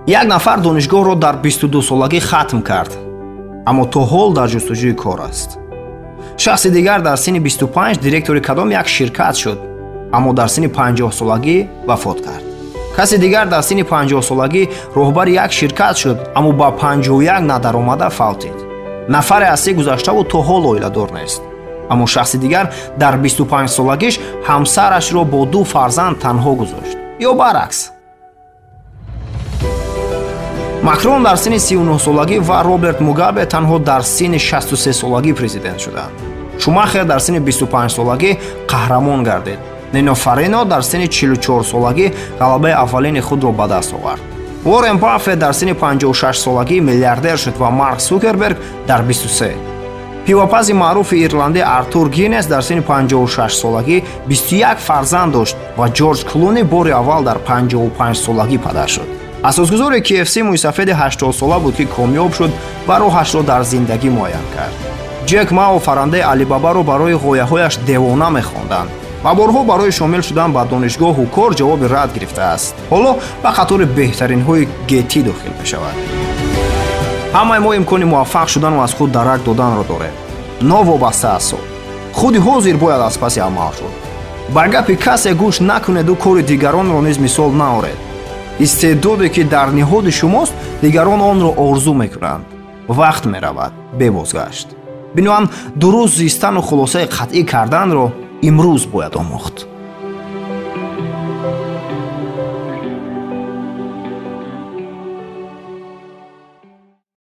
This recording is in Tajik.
як нафар донишгоҳро дар 22 солагӣ хатм кард, аммо то ҳол дар ҷустуҷӯи кор аст. шахси дигар дар синни 25 директори кадом як ширкат шуд, аммо дар синни 50 солагӣ вафот кард. каси дигар дар синни 50 солагӣ роҳбари як ширкат шуд, аммо ба 51 надаромада фавтид. нафаре аз 3 гузаштаву то ҳол оиладор нест. аммо шахси дигар дар 25 солагиш ҳамсарашро бо 2 фарзанд танҳо гузошт. ё баръакс. макрон дар синни 39 солагӣ ва Роберт Мугабе танҳо дар синни 63 солагӣ президент шуданд. Шумахер дар синни 25 солагӣ қаҳрамон гардид. Нино Фарино дар синни 44 солагӣ ғалабаи аввалини худро ба даст овард. Уоррен Баффет дар синни 56 солагӣ миллиардер шуд ва Марк Цукерберг дар 23. пивопази маъруфи ирландӣ Артур Гиннес дар синни 56 солагӣ 21 фарзанд дошт ва Ҷорҷ Клуни бори аввал дар 55 солагӣ падар шуд. асосгузори KFC мӯйсафеди 80 сола буд, ки комёб шуд ва роҳашро дар зиндагӣ муайян кард. Ҷек Мао фарандаи Алибабаро барои ғояҳояш девона мехонданд ва борҳо барои шомил шудан ба донишгоҳу кор ҷавоби рад гирифтааст. ҳоло ба қатори беҳтаринҳои GT дохил мешавад. ҳамаи мо имкони муваффақ шудану аз худ дарак доданро дорем. новобаста аз сон. худи ҳозир бояд аз паси амал шуд. ба гапи касе гӯш накунеду кори дигаронро низ мисол наоред. истеъдоде ки дар ниҳоди шумост, дигарон онро орзу мекунанд. вақт меравад бебозгашт. биноан дуруст зистану хулосаи қатъӣ карданро имрӯз бояд омӯхт.